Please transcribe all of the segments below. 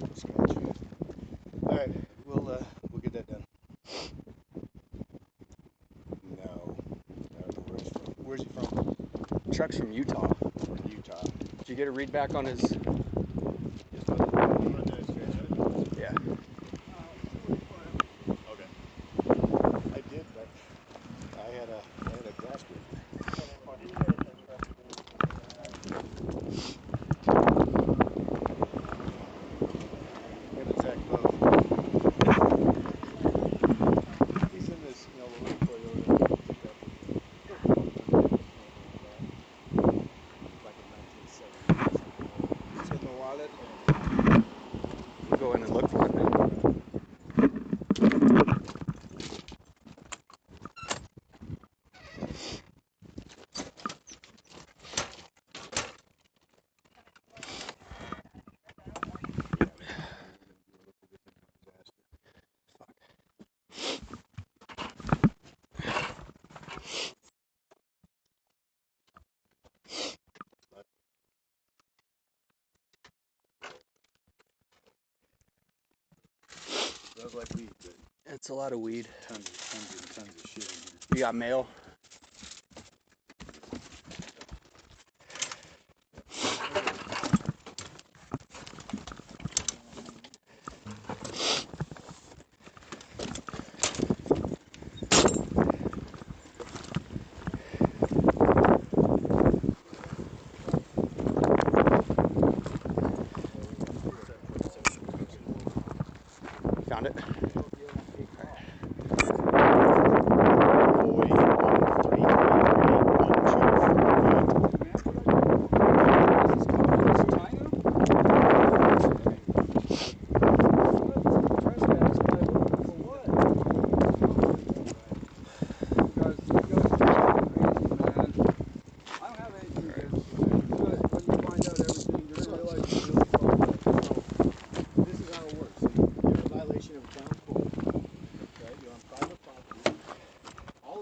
All right, we'll get that done. No, I don't know where he's from. Where's he from? Truck's from Utah. Utah. Did you get a read back on his? Yeah. Okay. I did, but I had a grass groover. He's in this little Toyota pickup. Like a 1970. It's in the wallet. We'll go in and look for it, man. Smells like weed, but It's a lot of weed. tons and tons of shit in here. You got mail? Found it?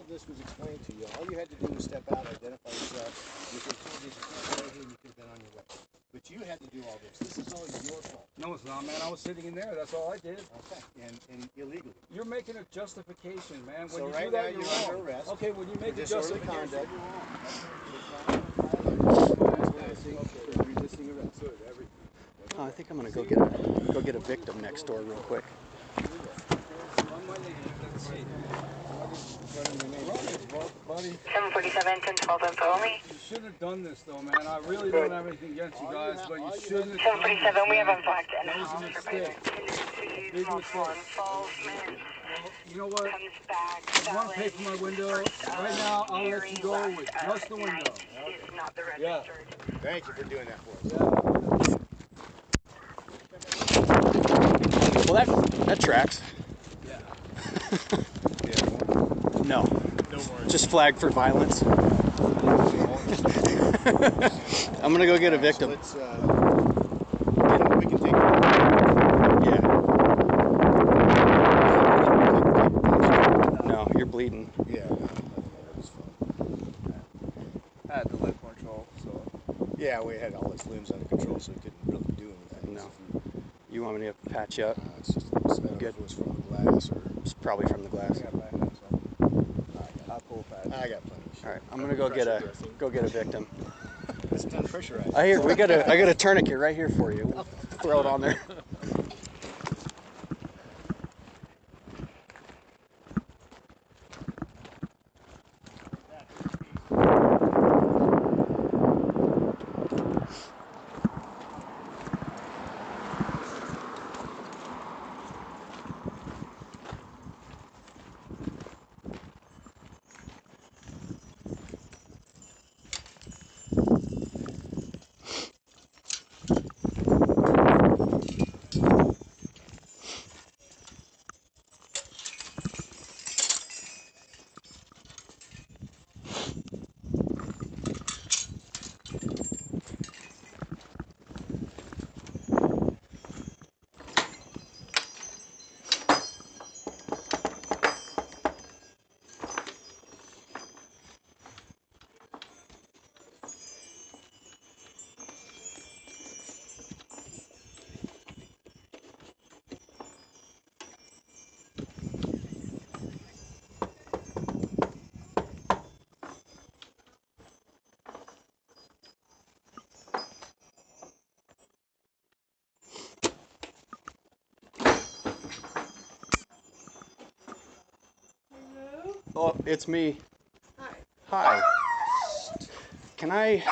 This was explained to you. All you had to do was step out, identify yourself. You could have told you can't go here, you could have been on your way. But you had to do all this. This is all your fault. No, it's not, man. I was sitting in there. That's all I did. Okay. And illegally. You're making a justification, man. When So you right do that, now you're you're wrong. under arrest. Okay, when you make a Disorderly justification, conduct. For resisting arrest. I think I'm gonna go get a victim next door real quick. buddy. 747, 1012, and follow me. You shouldn't have done this, though, man. I really don't have anything against you guys, but you shouldn't have done 747, we have this, unblocked and That was a mistake. Big mistake. You know what? You want to pay for my window? Right now, I'll let you go with just the window. Yeah. Thank you for doing that for us. Well, that tracks. Yeah. No. No more. Just flagged for violence. I'm gonna go get a victim. So let's, we can take it. Yeah. No, you're bleeding. Yeah. That's fine. I had the lip control, so. Yeah, we had all his limbs under control, so he couldn't really do anything. No. You want me to patch you up? It's just, I don't know if it was from the glass or. It's probably from the glass. I'll pull pad. I got plenty of shit. All right, I'm gonna go get a victim. This is unpressurized. I got a tourniquet right here for you. We'll throw it on there. Oh, it's me. Hi. Hi. Can I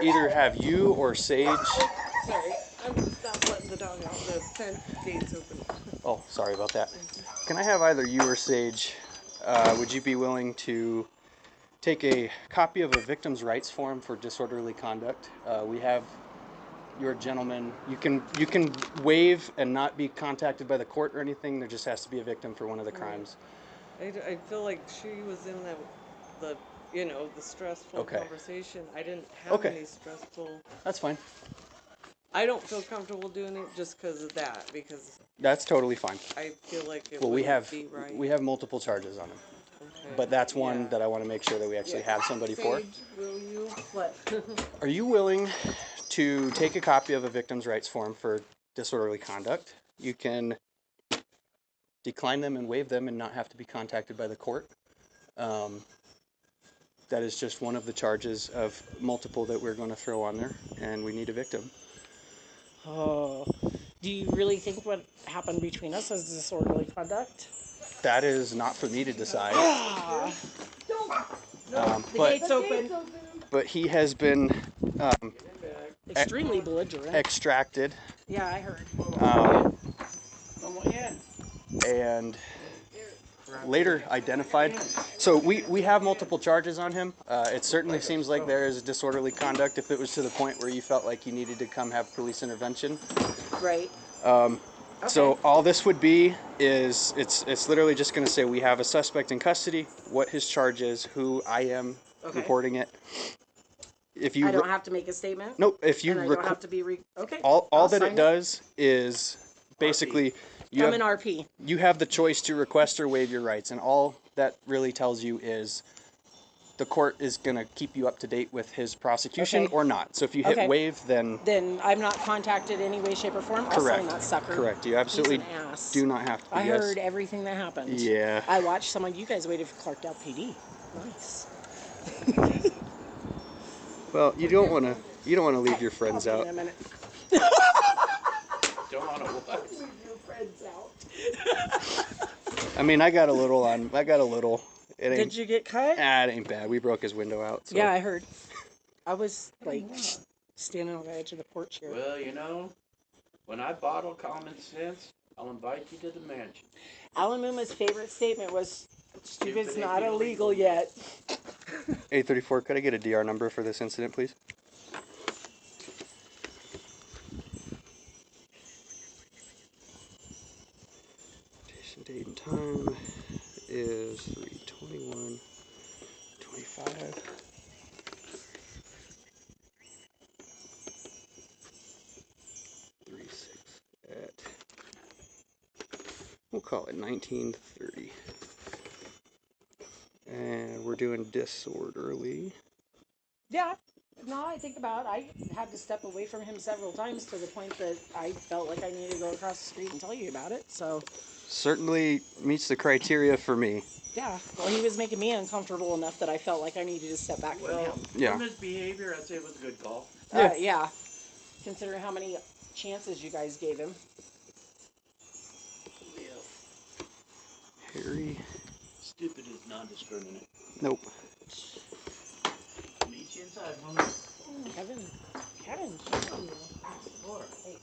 either have you or Sage? Sorry, I'm not letting the dog out. The fence gate's open. Oh, sorry about that. Can I have either you or Sage? Would you be willing to take a copy of a victim's rights form for disorderly conduct? We have your gentleman. You can waive and not be contacted by the court or anything. There just has to be a victim for one of the crimes. I feel like she was in the stressful conversation. I didn't have any stressful. That's fine. I don't feel comfortable doing it just because of that, because That's totally fine. I feel like it Well, we wouldn't be right. have multiple charges on him, Okay. but that's one that I want to make sure that we actually have somebody for. Sage, will you? What? Are you willing to take a copy of a victim's rights form for disorderly conduct? You can decline them and waive them and not have to be contacted by the court. That is just one of the charges of multiple that we're going to throw on there, and we need a victim. Oh, do you really think what happened between us is disorderly conduct? That is not for me to decide. The gate's open. But he has been Extremely belligerent. extracted. Yeah, I heard. And later identified. So we have multiple charges on him. It certainly seems like there is disorderly conduct if it was to the point where you felt like you needed to come have police intervention. Right. So all this would be is it's literally just going to say we have a suspect in custody, what his charge is, who I am reporting it. If you I don't have to make a statement? Nope. If you and I don't have to be okay. All that it does is basically I'm an RP. You have the choice to request or waive your rights, and all that really tells you is the court is going to keep you up to date with his prosecution or not. So if you hit waive, then I'm not contacted in any way, shape, or form. Correct. I'll sign that sucker. Correct. You absolutely He's an ass. do not have to. I heard everything that happened. Yeah. I watched some of you guys waited for Clarkdale PD. Nice. Well, you don't want to leave your friends out. In a minute. Don't want to what? Leave your friends out. I mean, I got a little. It ain't, Did you get cut? it ain't bad. We broke his window out. So. Yeah, I heard. I was like standing on the edge of the porch here. Well, when I bottle common sense, I'll invite you to the mansion. Alan Muma's favorite statement was, "Stupid's not illegal yet." 834. Could I get a DR number for this incident, please? Date and time is 3/21/25. We'll call it 19:30. And we're doing disorderly. Yeah. No, I think about it. I had to step away from him several times to the point that I felt like I needed to go across the street and tell you about it. So certainly meets the criteria for me. Yeah. Well, he was making me uncomfortable enough that I felt like I needed to step back from him. Yeah. From his behavior, I'd say it was a good call. Yeah. Considering how many chances you guys gave him. Harry. Stupid is non-discriminate. Nope. Meet you inside, woman. Kevin, she's on the floor. Hey,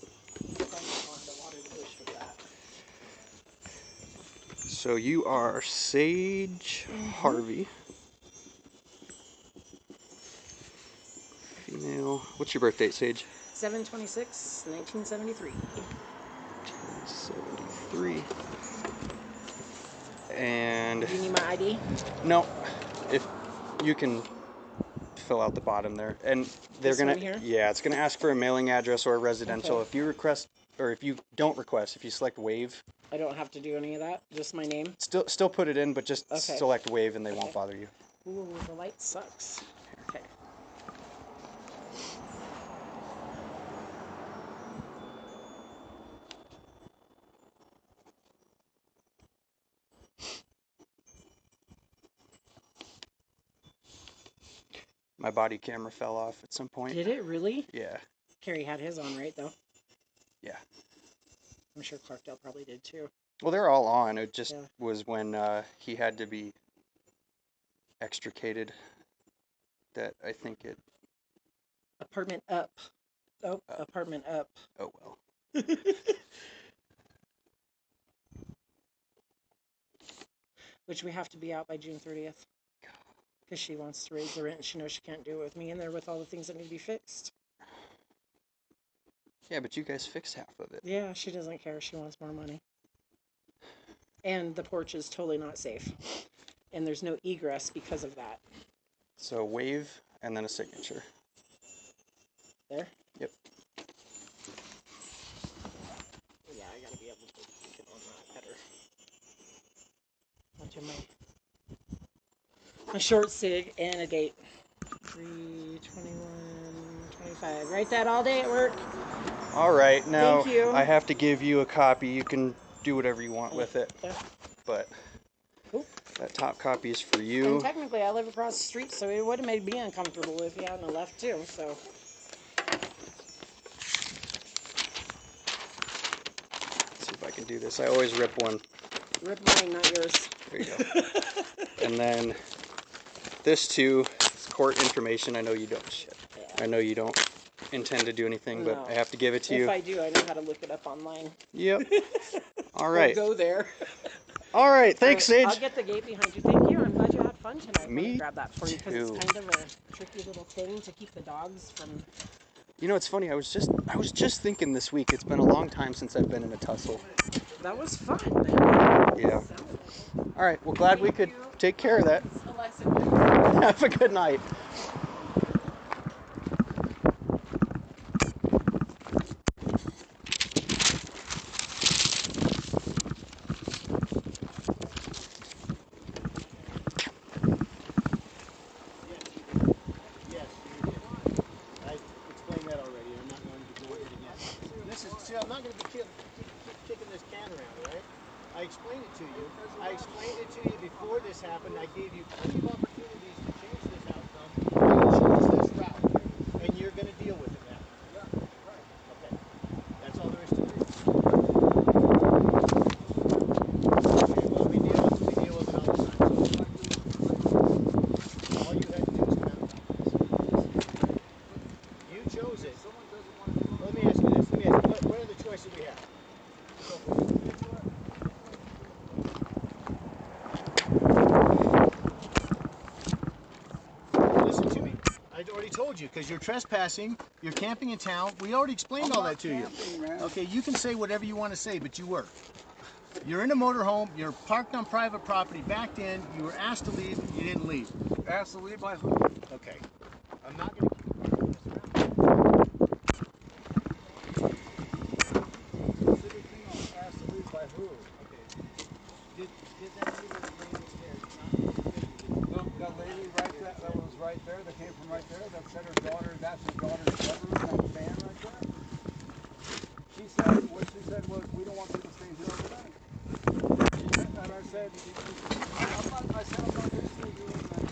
look on the water push for that. So you are Sage Harvey. Female. What's your birth date, Sage? 7/26/1973. 1973. And do you need my ID? No. If you can fill out the bottom there, and they're gonna it's gonna ask for a mailing address or a residential. Okay. If you request, or if you don't request, if you select waive, I don't have to do any of that. Just my name. Still put it in, but just select waive, and they won't bother you. Ooh, the light sucks. Okay. My body camera fell off at some point. Did it really? Yeah. Carrie had his on, right, though? Yeah. I'm sure Clarkdale probably did, too. Well, they're all on. It just was when he had to be extricated that I think it. Apartment up. Oh, apartment up. Oh well. Which we have to be out by June 30th. Because she wants to raise the rent and she knows she can't do it with me in there with all the things that need to be fixed. Yeah, but you guys fixed half of it. Yeah, she doesn't care. She wants more money. And the porch is totally not safe. And there's no egress because of that. So wave and then a signature. There? Yep. Yeah, I gotta be able to get on that better. I'll do my short sig and a date. 3/21/25. Write that all day at work. All right, now Thank you. I have to give you a copy. You can do whatever you want with it. Yeah. But Cool. that top copy is for you. And technically, I live across the street, so it would have made me uncomfortable if you hadn't left too. So. Let's see if I can do this. I always rip one. Rip mine, not yours. There you go. And then this too is court information. I know you don't. Shit. Yeah. I know you don't intend to do anything, but No. I have to give it to you. If I do, I know how to look it up online. Yep. All right. We'll go there. All right. Thanks, All right, Sage. I'll get the gate behind you. Thank you. I'm glad you had fun tonight. Me Let me grab that for you because it's too. kind of a tricky little thing to keep the dogs from. You know, it's funny. I was just thinking this week. It's been a long time since I've been in a tussle. That was fun, man. Yeah. All right. Well, glad we could take care of that. A lesson. Have a good night. Yes, you did. I explained that already. I'm not going to go over it again. See, I'm not going to be kicking this can around, right? I explained it to you. I explained it to you before this happened. I gave you plenty of opportunities to change this outcome. You chose this route, and you're going to deal with it now. Okay. That's all there is to it. Okay, well, we deal with it all the time. All you had to do was come out and talk to us. You chose it. Let me ask you this. What are the choices we have? Listen to me. I already told you, because you're trespassing, you're camping in town. We already explained all that to you. Okay, you can say whatever you want to say, but you were. You're in a motorhome, you're parked on private property, backed in, you were asked to leave, you didn't leave. Asked to leave by who? Okay. I'm not going to keep this around. Specific thing on asked to leave by who? Okay. Did that lady there not That lady right there, that was right there, that came from right there, that said her daughter, that's her daughter's bedroom, that van right there. She said, what she said was, we don't want people staying here overnight. And I said, I'm not going to stay here overnight.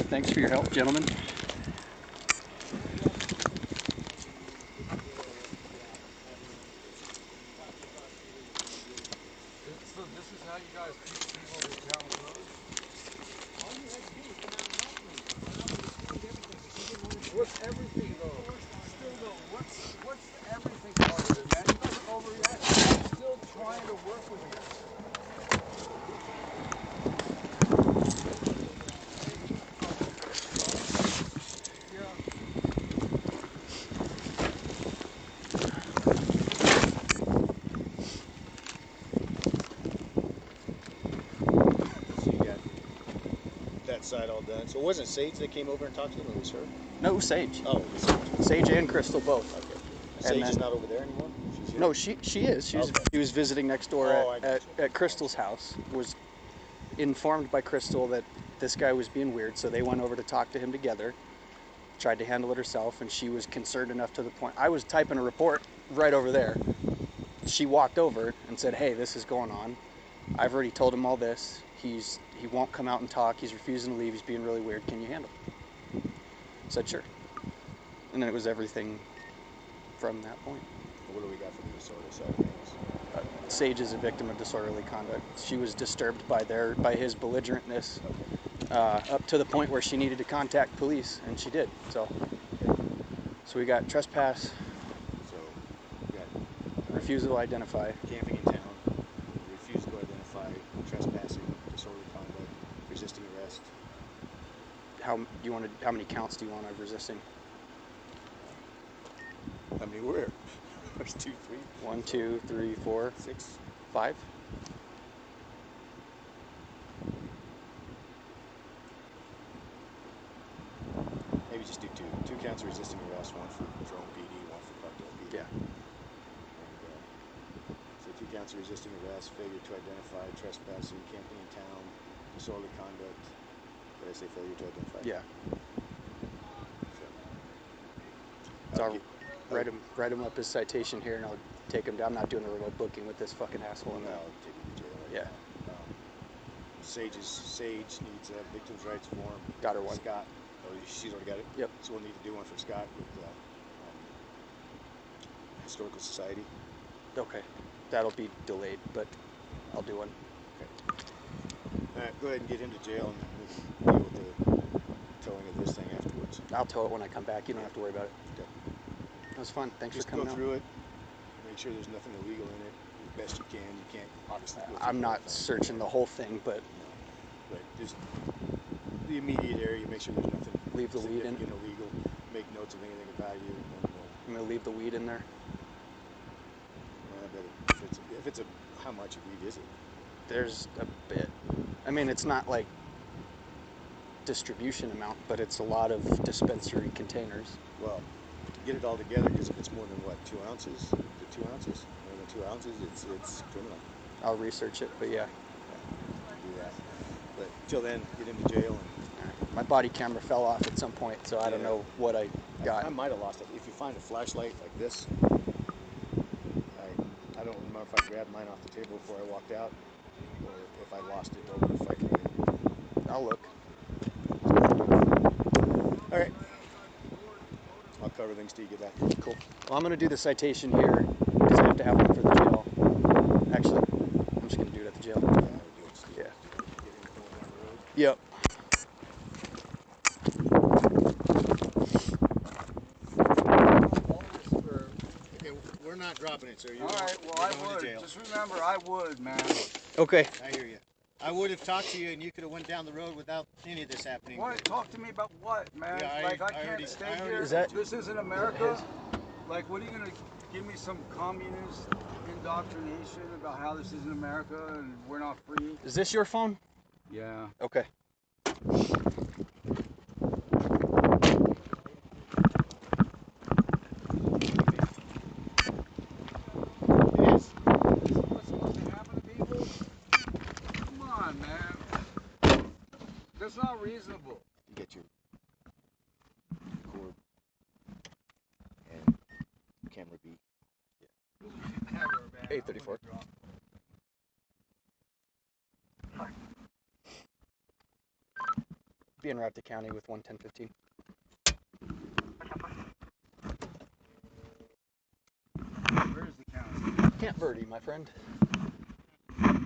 Thanks for your help, gentlemen. So this is how you guys keep people in town closed? All you had to do was come out and talk to me. What's everything though? Still though, what's the everything part of it, man? You guys are overreacting. I'm still trying to work with you. outside all done. So it wasn't Sage that came over and talked to him, it was her? No, it was Sage. Oh, it was Sage. Sage and Crystal both. Okay. And Sage is then- not over there anymore? She's here? No, she is. She was visiting next door Oh, I at gotcha. Crystal's house. Was informed by Crystal that this guy was being weird, so they went over to talk to him together. Tried to handle it herself, and she was concerned enough to the point. I was typing a report right over there. She walked over and said, "Hey, this is going on. I've already told him all this. He won't come out and talk. He's refusing to leave. He's being really weird. Can you handle it?" I said, "Sure." And then it was everything from that point. What do we got from the disorder side of things? Sage is a victim of disorderly conduct. She was disturbed by his belligerentness up to the point where she needed to contact police, and she did. So we got trespass, So, we got refusal to identify. camping in town, refusal to identify, trespassing, disorderly conduct, resisting arrest. How many counts do you want of resisting? How many were there? There's 2, 3, 1, 2, 3, 4, 6. 5. Maybe just do 2. 2 counts of resisting arrest, 1 for Jerome PD, 1 for Clarkdale PD. Yeah. And, so 2 counts of resisting arrest, failure to identify, trespassing, camping in town, disorderly conduct. Did I say failure to identify? Yeah. So, So I'll write him up his citation here, and I'll take him down. I'm not doing a remote booking with this fucking asshole in no, there. I'll take you to jail. Right Yeah. now. Sage needs a victim's rights form. Got her one. Scott. Oh, she's already got it? Yep. So we'll need to do one for Scott with Historical Society. Okay. That'll be delayed, but I'll do one. Okay. All right, go ahead and get him to jail, and we can deal with the towing of this thing afterwards. I'll tow it when I come back. You don't have to worry about it. Okay. That was fun. Thanks Just for coming go out. through it, make sure there's nothing illegal in it as best you can. You can't obviously go through I'm the not whole thing. searching the whole thing, but But just the immediate area, make sure there's nothing Leave the weed in. significant illegal. Make notes of anything of value, and I'm gonna leave the weed in there. I bet if it's a how much weed is it? There's a bit. I mean, it's not like distribution amount, but it's a lot of dispensary containers. Well, get it all together, because if it's more than what, 2 ounces? Is it 2 ounces? More than 2 ounces, it's criminal. I'll research it, but yeah. Do that. But till then, get him to jail. And My body camera fell off at some point, so I don't Yeah. know what I got. I might have lost it. If you find a flashlight like this, I don't remember if I grabbed mine off the table before I walked out, or if I lost it over the fight. I'll look. All right. I'll cover things till you get back. Cool. Well, I'm gonna do the citation here because I have to have one for the jail. Actually, I'm just gonna do it at the jail. Yeah. Yep. We're not dropping it, sir. All right, well, I would. Just remember, I would, man. Okay. I hear you. I would have talked to you, and you could have went down the road without any of this happening. What? Talk to me about what, man? Yeah, like, I I can't already- stay I already- here. Is that- This isn't America. Like, what are you going to give me some communist indoctrination about how this isn't America and we're not free? Is this your phone? Yeah. Okay. It is. This is what's supposed to happen to people? Come on, man. That's not reasonable. You get your cord and camera B. 834. Be en route to county with 11015. Where is the county? Camp Verde, my friend. I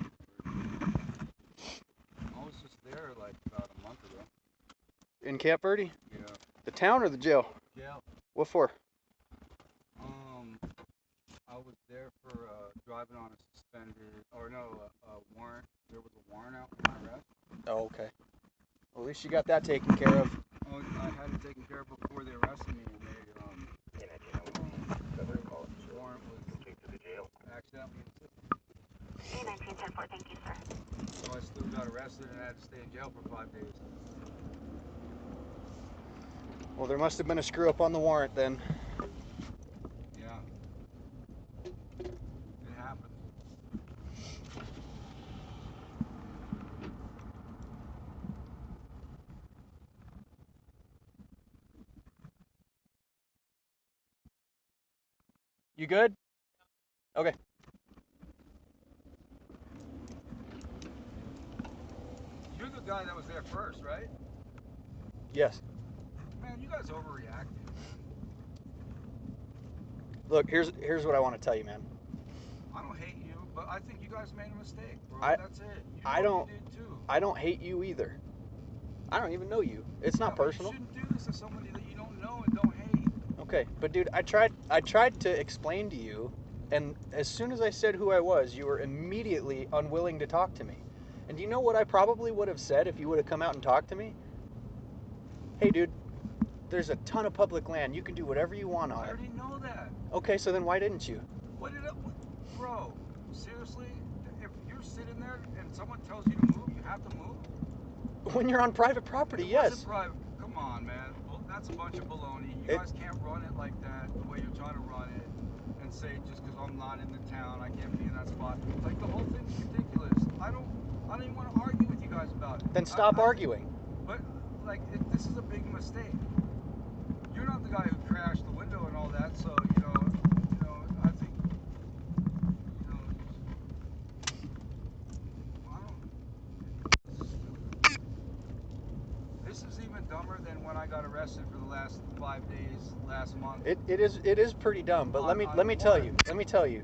was just there like about a month ago. In Camp Verde? Yeah. The town or the jail? Yeah. What for? I was there for driving on a suspended, or no, a warrant. There was a warrant out for my arrest. Oh, okay. Well, at least you got that taken care of. Oh, I had it taken care of before they arrested me, and they the warrant was accidentally insisted. 1910 thank you, sir. So I still got arrested and had to stay in jail for 5 days. Well, there must have been a screw up on the warrant then. Yeah. It happened. You good? Okay. You're the guy that was there first, right? Yes. Man, you guys overreacted. Look, here's what I want to tell you, man. I don't hate you, but I think you guys made a mistake, bro. That's it. You I don't you did too. I don't hate you either. I don't even know you. It's not personal. You shouldn't do this to somebody that you don't know and don't hate. Okay, but dude, I tried to explain to you, and as soon as I said who I was, you were immediately unwilling to talk to me. And do you know what I probably would have said if you would have come out and talked to me? Hey, dude, there's a ton of public land. You can do whatever you want on I it. already know that. Okay, so then why didn't you? Bro, seriously? If you're sitting there and someone tells you to move, you have to move? When you're on private property, It yes. wasn't private. Come on, man. Well, that's a bunch of baloney. You guys can't run it like that, the way you're trying to run it, and say just because I'm not in the town, I can't be in that spot. Like, the whole thing's ridiculous. I don't even want to argue with you guys about it. Then stop arguing. But, like, this is a big mistake. You're not the guy who crashed the window and all that, so, I think, this is even dumber than when I got arrested for the last 5 days last month. It is pretty dumb, but let me tell you,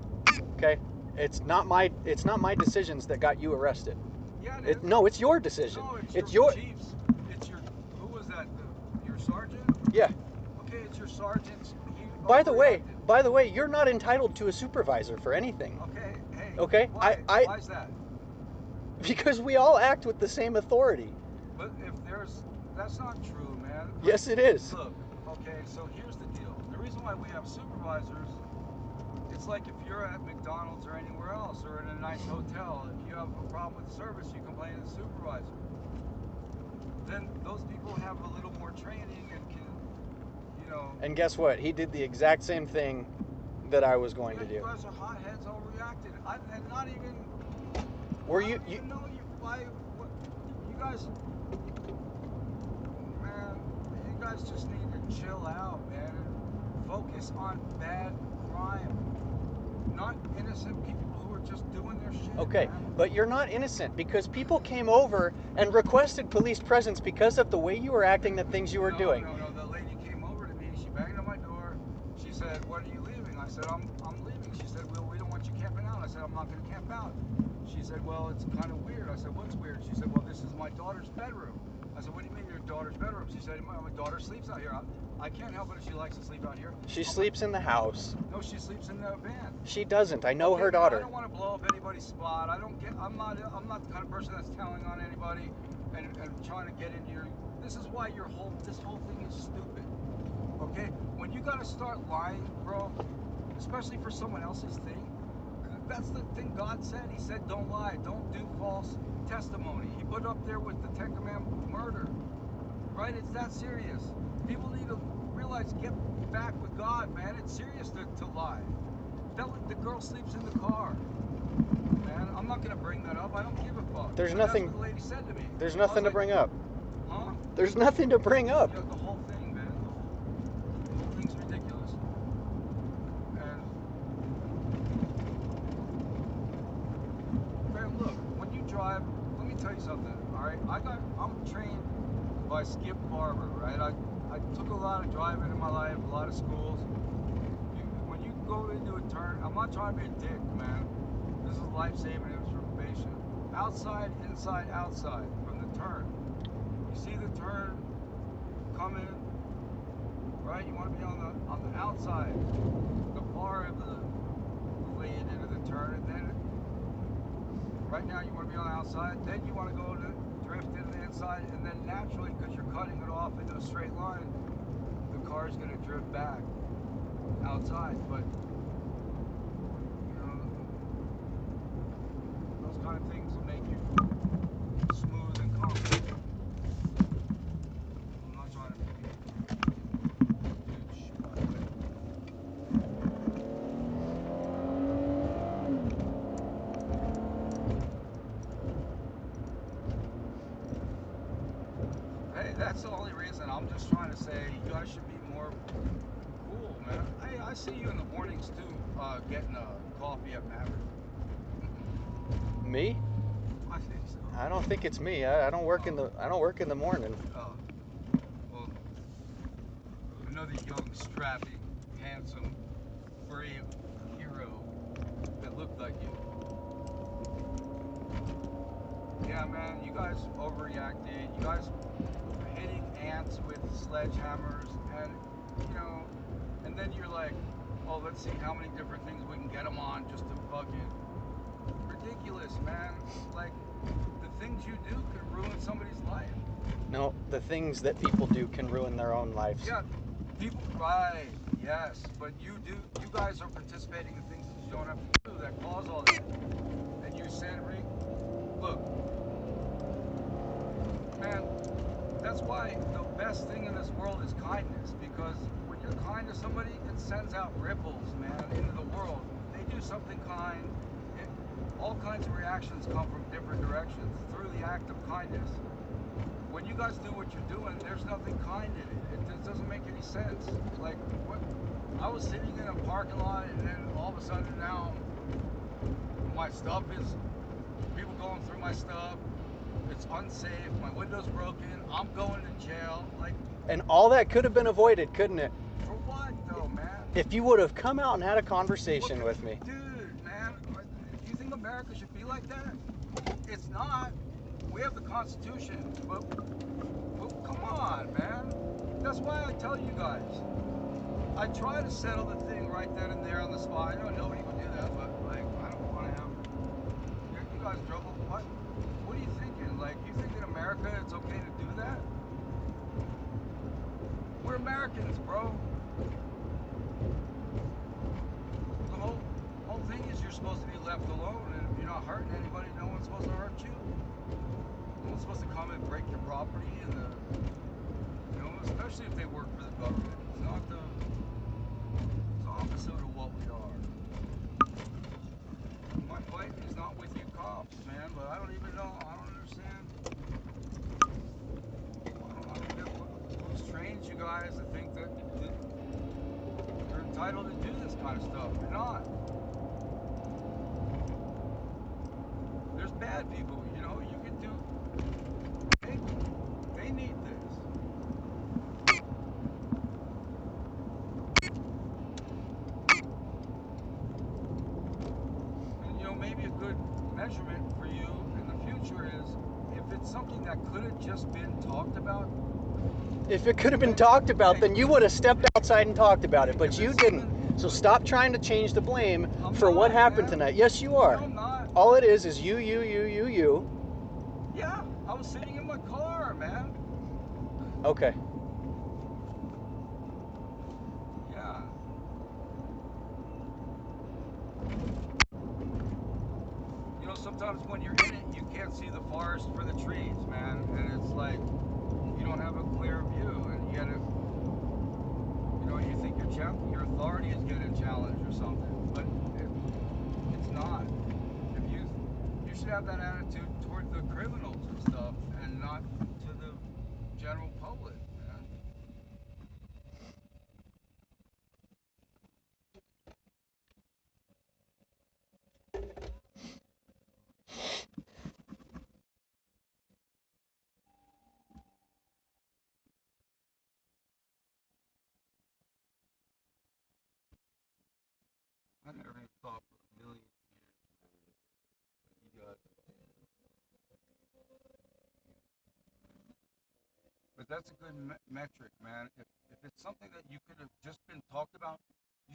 okay? It's not my decisions that got you arrested. Yeah, it is. No, it's your decision. No, it's your chiefs. It's your, who was that? Your sergeant? Yeah. Okay, it's your sergeant. By the way, you're not entitled to a supervisor for anything. Okay, hey. Okay? Why is that? Because we all act with the same authority. But that's not true, man. Yes, it is. Look, okay, so here's the deal. The reason why we have supervisors, it's like if you're at McDonald's or anywhere else or in a nice hotel, if you have a problem with service, you complain to the supervisor. Then those people have a little more training and can, And guess what? He did the exact same thing that I was going to do. You guys are hotheads, overreacted. And not even. Were I you? don't even know you. You guys. Man, you guys just need to chill out, man, and focus on bad crime, not innocent people who are just doing their shit. Okay, man. but you're not innocent because people came over and requested police presence because of the way you were acting, the things you were doing. No. The lady came over to me. She banged on my door. She said, "When are you leaving?" I said, "I'm leaving." She said, "Well, we don't want you camping out." I said, "I'm not going to camp out." She said, "Well, it's kind of weird." I said, "What's weird?" She said, "Well, this is my daughter's bedroom." I said, "What do you mean your daughter's bedroom?" She said, "My daughter sleeps out here. I can't help it if she likes to sleep out here." She sleeps in the house. No, she sleeps in the van. She doesn't. I know her daughter. I don't want to blow up anybody's spot. I'm not the kind of person that's telling on anybody and trying to get into your. This is why this whole thing is stupid. Okay, when you gotta start lying, bro, especially for someone else's thing. That's the thing God said. He said, "Don't lie. Don't do false testimony." He put up there with the Ten Commandments, murder. Right? It's that serious. People need to realize, get back with God, man. It's serious to lie. The girl sleeps in the car. Man, I'm not gonna bring that up. I don't give a fuck. There's But nothing. That's what the lady said to me. There's nothing to bring up. Huh? There's nothing to bring up. Yeah, the whole thing, man. The whole thing's ridiculous. And man, look, when you drive, let me tell you something. All right, I'm trained by Skip Barber, right? I took a lot of driving in my life, a lot of schools. When you go into a turn, I'm not trying to be a dick, man. This is life-saving information. Outside, inside, outside, from the turn. You see the turn coming, right? You want to be on the outside, the far of the lane into the turn, and then right now you want to be on the outside. Then you want to go to drift into the inside, and then naturally, because you're cutting it off into a straight line, the car is going to drift back outside. But those kind of things will make you smooth and calm. I'm not trying to be to say you guys should be more cool, man. I see you in the mornings too, getting a coffee at Maverick. Me? I think so. I don't think it's me. I don't work in the morning. Well, another young, strapping, handsome, brave hero that looked like you. Yeah, man, you guys overreacted. You guys were hitting ants with sledgehammers, and and then you're like, oh, let's see how many different things we can get them on just to fucking ridiculous, man. Like, the things you do can ruin somebody's life. No, the things that people do can ruin their own lives. Yeah, people, right, yes, but you guys are participating in things that you don't have to do that cause all that. And you said, look, man, that's why the best thing in this world is kindness, because when you're kind to somebody, it sends out ripples, man, into the world. They do something kind, all kinds of reactions come from different directions through the act of kindness. When you guys do what you're doing, there's nothing kind in it. It doesn't make any sense. Like, what? I was sitting in a parking lot, and then all of a sudden now, my stuff is, people going through my stuff. It's unsafe. My window's broken. I'm going to jail. Like, And all that could have been avoided, couldn't it? for what, though, man? If you would have come out and had a conversation with me. Dude, man, do you think America should be like that? It's not. We have the Constitution, but come on, man. That's why I tell you guys. I try to settle the thing right then and there on the spot. I know nobody would do that, but like, I don't want to have. You guys drove. What are you thinking? Like, you think in America it's okay to do that? We're Americans, bro. The whole thing is you're supposed to be left alone, and if you're not hurting anybody, no one's supposed to hurt you. No one's supposed to come and break your property, and especially if they work for the government. It's not it's opposite of what we are. My fight is not with you cops, man, but I don't even know. I don't understand. I don't get who's trained you guys to think that you're entitled to do this kind of stuff. You're not. There's bad people, you can do. They need this. And maybe a good measurement for you in the future is if it's something that could have just been talked about. If it could have been talked about, then you would have stepped outside and talked about it, but you didn't. So stop trying to change the blame for what happened tonight. Yes, you are. No, I'm not. All it is you. Yeah, I was sitting in my car, man. Okay. Yeah. Sometimes when you're in it, you can't see the forest for the trees, man. And it's like, you don't have a clear view, and you gotta, you think your authority is getting challenged or something, but it's not. If you should have that attitude toward the criminals and stuff, and not to the general public, man. I never even thought for a million years that you guys. But that's a good metric, man. If it's something that you could have just been talked about